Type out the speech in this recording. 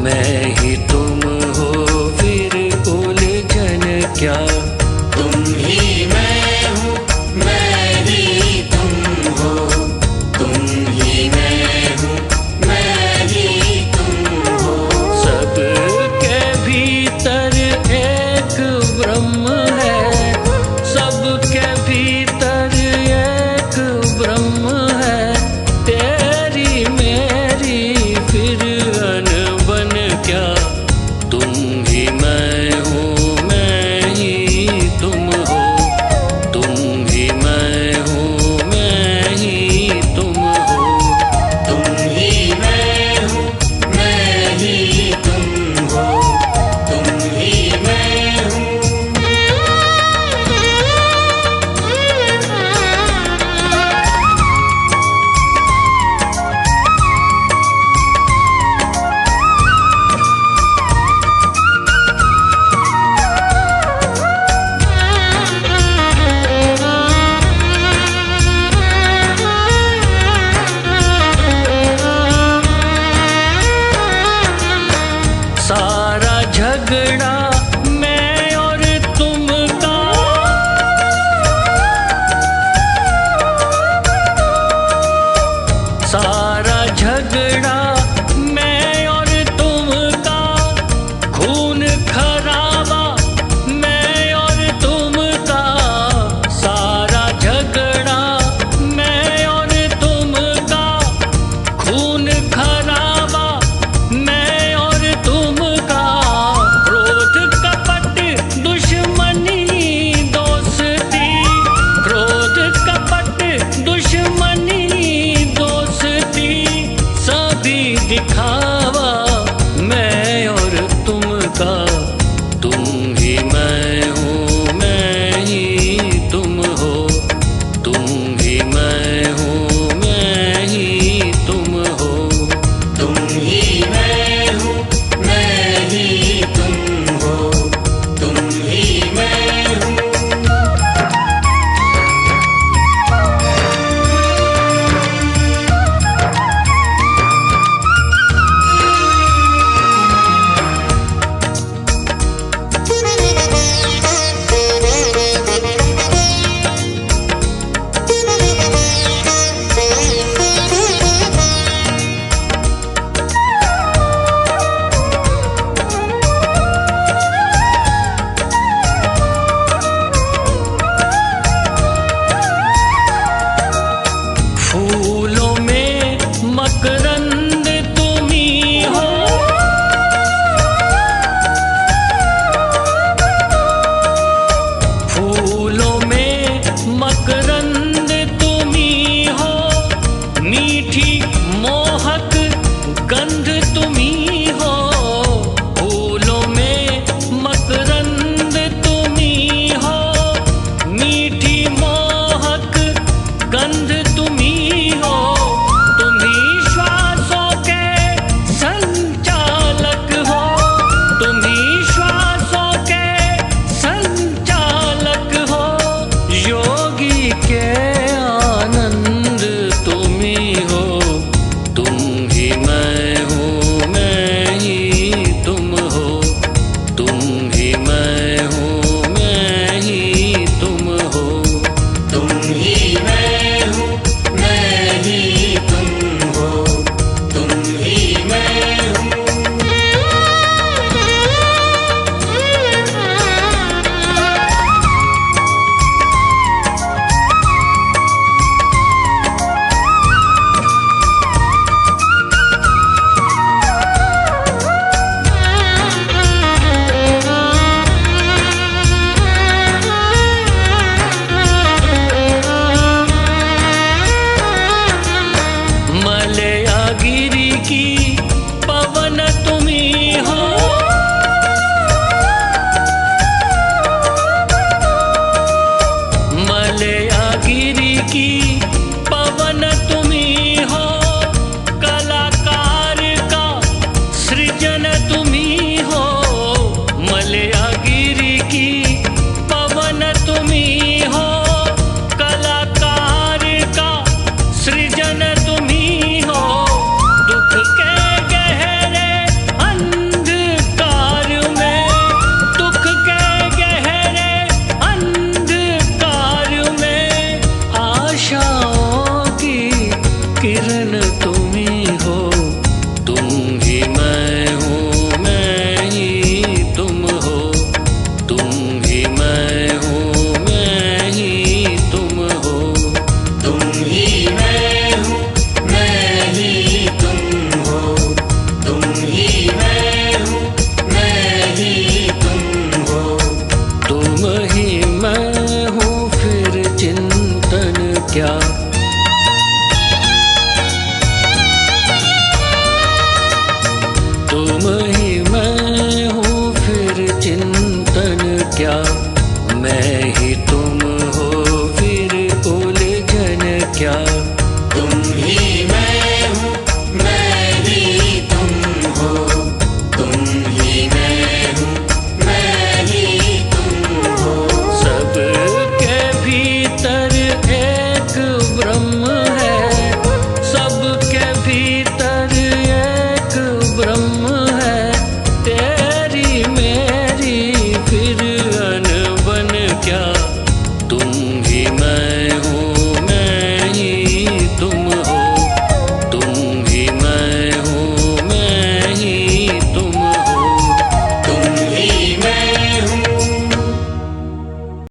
मैं ही तुम हो, फिर उलझन क्या। तुम ही मैं हूँ, मैं ही तुम हो। तुम ही मैं हूँ, मैं ही तुम हो। सबके भीतर एक ब्रह्म है, सबके भीतर एक ब्रह्म है। तेरी मेरी फिर अनबन क्या। तुम ही मैं हूँ, मैं ही तुम हो। तुम ही मैं हूँ, मैं ही तुम हो। तुम ही मैं हूँ, मैं ही तुम हो। तुम ही मैं हूँ। सारा झगड़ा मैं और तुम का, सारा झगड़ा मैं और तुम का। खून खराबा मैं और तुम का, सारा झगड़ा मैं और तुम का। खून खराबा मैं और तुम का। क्रोध कपट दुश्मनी दोस्ती, क्रोध कपट दुश्मनी दोस्ती। सभी दिखावा मैं और तुम का। तुम ही मैं हूँ, मैं ही तुम हो। तुम ही मैं हूँ, मैं ही तुम हो। तुम ही मैं हूँ, मैं ही तुम हो। तुम ही मैं हूँ। फूलों में मकरंद तुम ही हो, फूलों में मकरंद तुम ही हो। मीठी मोहक गंध तुम ही हो, फूलों में मकरंद तुम ही हो। मीठी मोहक गंध तुम ही हो। तुम ही श्वासों के संचालक हो, तुम ही श्वासों के संचालक हो। योगी के आनंद तुम ही हो। तुम ही मैं हूँ, मैं ही तुम हो। तुम ही मैं हूँ, मैं ही तुम हो। तुम ही मैं हूँ, क्या। तुम ही मैं हूँ फिर चिंतन क्या, मैं ही तुम हो फिर उलझन क्या।